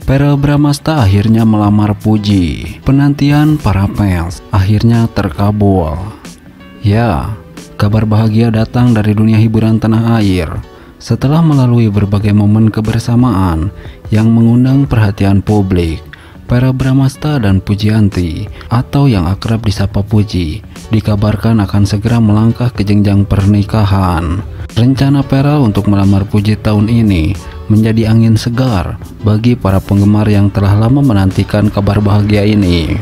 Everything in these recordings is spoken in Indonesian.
Verrell Bramasta akhirnya melamar Puji. Penantian para fans akhirnya terkabul. Ya, kabar bahagia datang dari dunia hiburan tanah air. Setelah melalui berbagai momen kebersamaan yang mengundang perhatian publik, Verrell Bramasta dan Pujianti atau yang akrab disapa Puji dikabarkan akan segera melangkah ke jenjang pernikahan. Rencana Verrell untuk melamar Puji tahun ini menjadi angin segar bagi para penggemar yang telah lama menantikan kabar bahagia ini.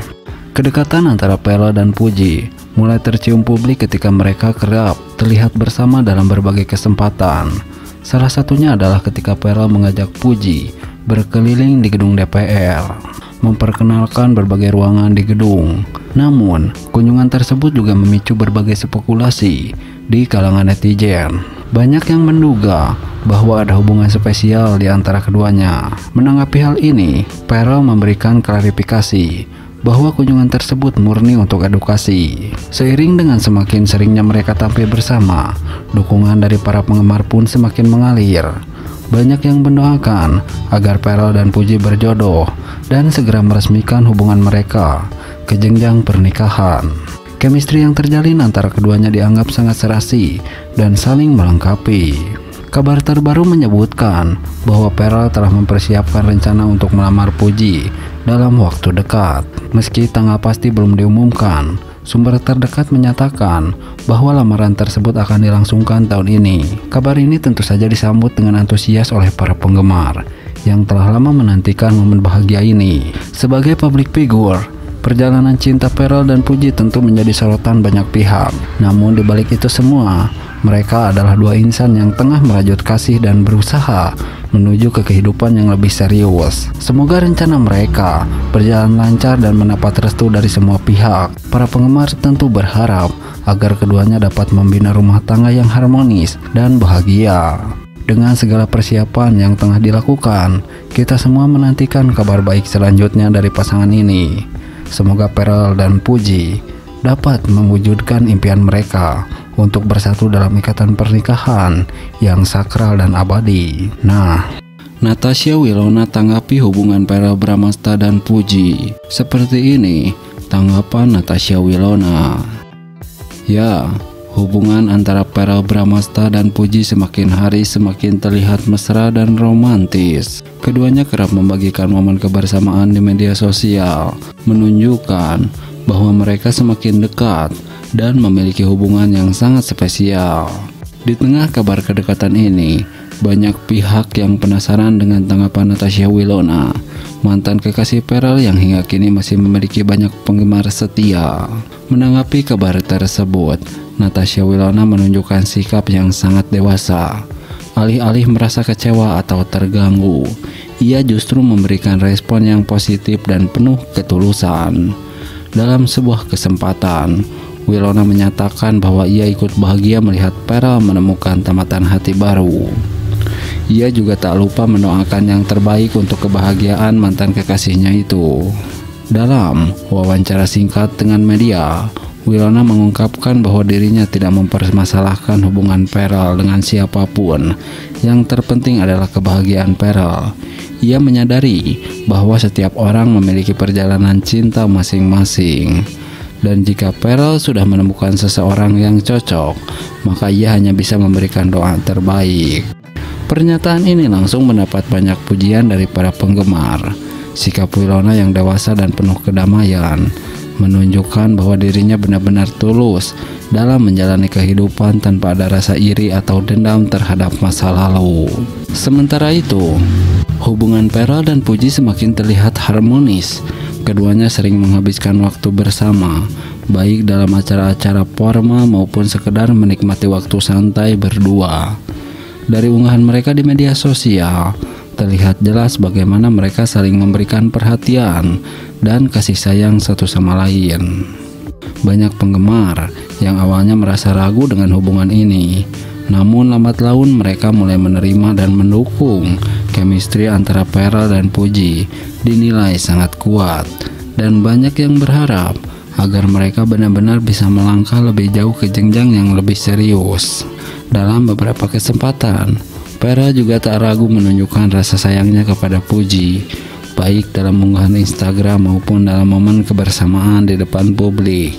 Kedekatan antara Verrell dan Puji mulai tercium publik ketika mereka kerap terlihat bersama dalam berbagai kesempatan. Salah satunya adalah ketika Verrell mengajak Puji berkeliling di gedung DPR, memperkenalkan berbagai ruangan di gedung. Namun, kunjungan tersebut juga memicu berbagai spekulasi di kalangan netizen. Banyak yang menduga bahwa ada hubungan spesial di antara keduanya. Menanggapi hal ini, Verrell memberikan klarifikasi bahwa kunjungan tersebut murni untuk edukasi. Seiring dengan semakin seringnya mereka tampil bersama, dukungan dari para penggemar pun semakin mengalir. Banyak yang mendoakan agar Verrell dan Puji berjodoh dan segera meresmikan hubungan mereka ke jenjang pernikahan. Chemistry yang terjalin antara keduanya dianggap sangat serasi dan saling melengkapi. Kabar terbaru menyebutkan bahwa Verrell telah mempersiapkan rencana untuk melamar Puji dalam waktu dekat. Meski tanggal pasti belum diumumkan, sumber terdekat menyatakan bahwa lamaran tersebut akan dilangsungkan tahun ini. Kabar ini tentu saja disambut dengan antusias oleh para penggemar yang telah lama menantikan momen bahagia ini. Sebagai public figure, perjalanan cinta Verrell dan Puji tentu menjadi sorotan banyak pihak. Namun di balik itu semua, mereka adalah dua insan yang tengah merajut kasih dan berusaha menuju ke kehidupan yang lebih serius. Semoga rencana mereka berjalan lancar dan mendapat restu dari semua pihak. Para penggemar tentu berharap agar keduanya dapat membina rumah tangga yang harmonis dan bahagia. Dengan segala persiapan yang tengah dilakukan, kita semua menantikan kabar baik selanjutnya dari pasangan ini. Semoga Verrell dan Puji dapat mewujudkan impian mereka untuk bersatu dalam ikatan pernikahan yang sakral dan abadi. Nah, Natasha Wilona tanggapi hubungan Verrell Bramasta dan Puji. Seperti ini tanggapan Natasha Wilona. Ya, hubungan antara Verrell Bramasta dan Puji semakin hari semakin terlihat mesra dan romantis. Keduanya kerap membagikan momen kebersamaan di media sosial, menunjukkan bahwa mereka semakin dekat dan memiliki hubungan yang sangat spesial. Di tengah kabar kedekatan ini, banyak pihak yang penasaran dengan tanggapan Natasha Wilona, mantan kekasih Verrell yang hingga kini masih memiliki banyak penggemar setia. Menanggapi kabar tersebut, Natasha Wilona menunjukkan sikap yang sangat dewasa. Alih-alih merasa kecewa atau terganggu, ia justru memberikan respon yang positif dan penuh ketulusan. Dalam sebuah kesempatan, Wilona menyatakan bahwa ia ikut bahagia melihat Verrell menemukan tamatan hati baru. Ia juga tak lupa mendoakan yang terbaik untuk kebahagiaan mantan kekasihnya itu. Dalam wawancara singkat dengan media, Wilona mengungkapkan bahwa dirinya tidak mempermasalahkan hubungan Verrell dengan siapapun. Yang terpenting adalah kebahagiaan Verrell. Ia menyadari bahwa setiap orang memiliki perjalanan cinta masing-masing. Dan jika Verrell sudah menemukan seseorang yang cocok, maka ia hanya bisa memberikan doa terbaik. Pernyataan ini langsung mendapat banyak pujian dari para penggemar. Sikap Wilona yang dewasa dan penuh kedamaian menunjukkan bahwa dirinya benar-benar tulus dalam menjalani kehidupan tanpa ada rasa iri atau dendam terhadap masa lalu. Sementara itu, hubungan Verrell dan Puji semakin terlihat harmonis. Keduanya sering menghabiskan waktu bersama, baik dalam acara-acara formal maupun sekedar menikmati waktu santai berdua. Dari unggahan mereka di media sosial, terlihat jelas bagaimana mereka saling memberikan perhatian dan kasih sayang satu sama lain. Banyak penggemar yang awalnya merasa ragu dengan hubungan ini, namun lambat laun mereka mulai menerima dan mendukung. Chemistry antara Verrell dan Puji dinilai sangat kuat, dan banyak yang berharap agar mereka benar-benar bisa melangkah lebih jauh ke jenjang yang lebih serius. Dalam beberapa kesempatan, Verrell juga tak ragu menunjukkan rasa sayangnya kepada Puji. baik dalam unggahan Instagram maupun dalam momen kebersamaan di depan publik.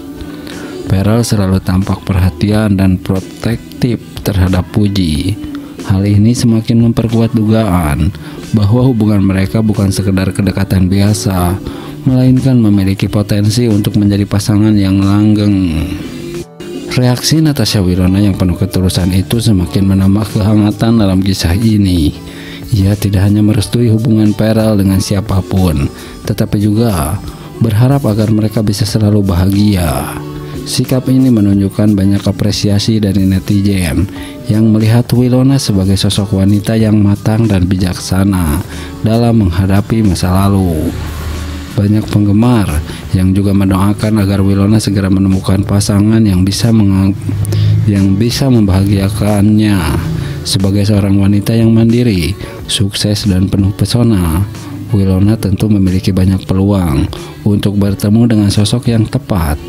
Pharrell selalu tampak perhatian dan protektif terhadap Puji. Hal ini semakin memperkuat dugaan bahwa hubungan mereka bukan sekedar kedekatan biasa, melainkan memiliki potensi untuk menjadi pasangan yang langgeng. Reaksi Natasha Wilona yang penuh ketulusan itu semakin menambah kehangatan dalam kisah ini. Ia tidak hanya merestui hubungan Pharrell dengan siapapun, tetapi juga berharap agar mereka bisa selalu bahagia. Sikap ini menunjukkan banyak apresiasi dari netizen yang melihat Wilona sebagai sosok wanita yang matang dan bijaksana dalam menghadapi masa lalu. Banyak penggemar yang juga mendoakan agar Wilona segera menemukan pasangan yang bisa membahagiakannya. Sebagai seorang wanita yang mandiri, sukses dan penuh pesona, Wilona tentu memiliki banyak peluang untuk bertemu dengan sosok yang tepat.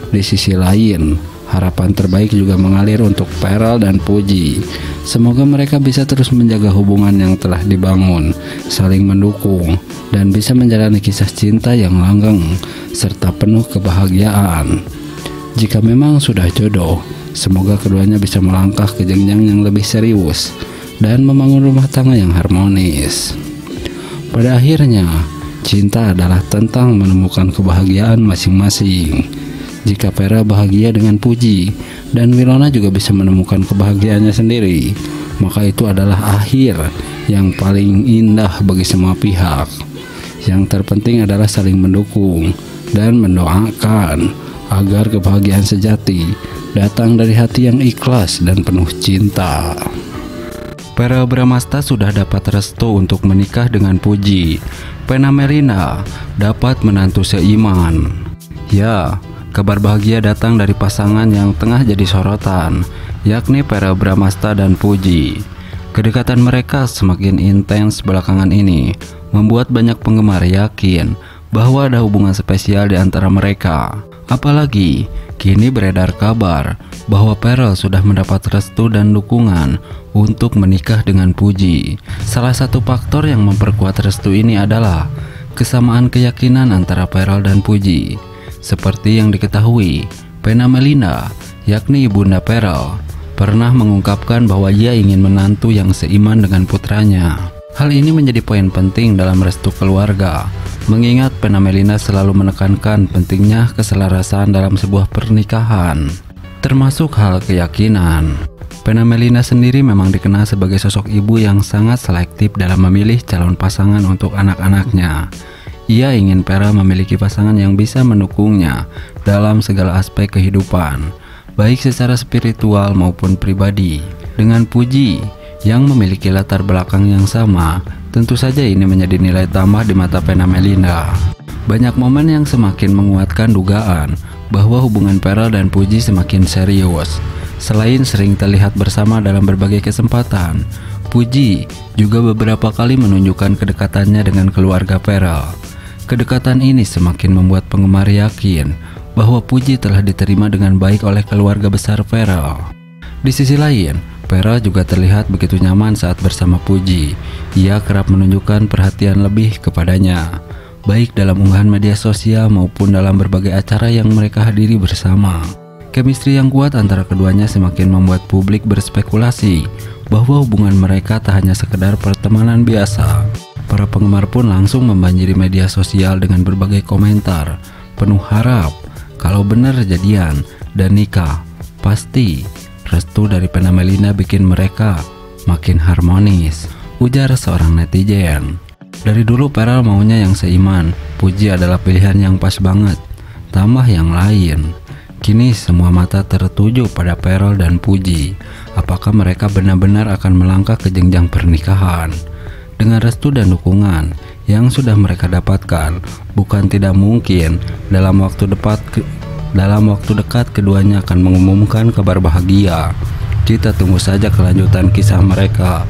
Di sisi lain, harapan terbaik juga mengalir untuk Pharrell dan Puji. Semoga mereka bisa terus menjaga hubungan yang telah dibangun, saling mendukung, dan bisa menjalani kisah cinta yang langgeng serta penuh kebahagiaan. Jika memang sudah jodoh, semoga keduanya bisa melangkah ke jenjang yang lebih serius dan membangun rumah tangga yang harmonis. Pada akhirnya, cinta adalah tentang menemukan kebahagiaan masing-masing. Jika Pharrell bahagia dengan Puji dan Wilona juga bisa menemukan kebahagiaannya sendiri, maka itu adalah akhir yang paling indah bagi semua pihak. Yang terpenting adalah saling mendukung dan mendoakan agar kebahagiaan sejati datang dari hati yang ikhlas dan penuh cinta. Pharrell Bramasta sudah dapat restu untuk menikah dengan Puji. Vena Melinda dapat menantu seiman. Ya, kabar bahagia datang dari pasangan yang tengah jadi sorotan, yakni Pharrell Bramasta dan Puji. Kedekatan mereka semakin intens belakangan ini, membuat banyak penggemar yakin bahwa ada hubungan spesial di antara mereka. Apalagi, kini beredar kabar bahwa Pharrell sudah mendapat restu dan dukungan untuk menikah dengan Puji. Salah satu faktor yang memperkuat restu ini adalah kesamaan keyakinan antara Pharrell dan Puji. Seperti yang diketahui, Vena Melinda, yakni ibunda Pharrell, pernah mengungkapkan bahwa ia ingin menantu yang seiman dengan putranya. Hal ini menjadi poin penting dalam restu keluarga, mengingat Vena Melinda selalu menekankan pentingnya keselarasan dalam sebuah pernikahan, termasuk hal keyakinan. Vena Melinda sendiri memang dikenal sebagai sosok ibu yang sangat selektif dalam memilih calon pasangan untuk anak-anaknya. Ia ingin Pharrell memiliki pasangan yang bisa mendukungnya dalam segala aspek kehidupan, baik secara spiritual maupun pribadi. Dengan Puji yang memiliki latar belakang yang sama, tentu saja ini menjadi nilai tambah di mata Vena Melinda. Banyak momen yang semakin menguatkan dugaan bahwa hubungan Pharrell dan Puji semakin serius. Selain sering terlihat bersama dalam berbagai kesempatan, Puji juga beberapa kali menunjukkan kedekatannya dengan keluarga Pharrell. Kedekatan ini semakin membuat penggemar yakin bahwa Puji telah diterima dengan baik oleh keluarga besar Pharrell. Di sisi lain, Pharrell juga terlihat begitu nyaman saat bersama Puji. Ia kerap menunjukkan perhatian lebih kepadanya, baik dalam unggahan media sosial maupun dalam berbagai acara yang mereka hadiri bersama. Chemistry yang kuat antara keduanya semakin membuat publik berspekulasi bahwa hubungan mereka tak hanya sekedar pertemanan biasa. Para penggemar pun langsung membanjiri media sosial dengan berbagai komentar penuh harap kalau benar jadian dan nikah, pasti restu dari Vena Melinda bikin mereka makin harmonis, ujar seorang netizen. Dari dulu Pharrell maunya yang seiman, Puji adalah pilihan yang pas banget, tambah yang lain. Kini semua mata tertuju pada Pharrell dan Puji. Apakah mereka benar-benar akan melangkah ke jenjang pernikahan? Dengan restu dan dukungan yang sudah mereka dapatkan, bukan tidak mungkin dalam waktu dekat keduanya akan mengumumkan kabar bahagia. Kita tunggu saja kelanjutan kisah mereka.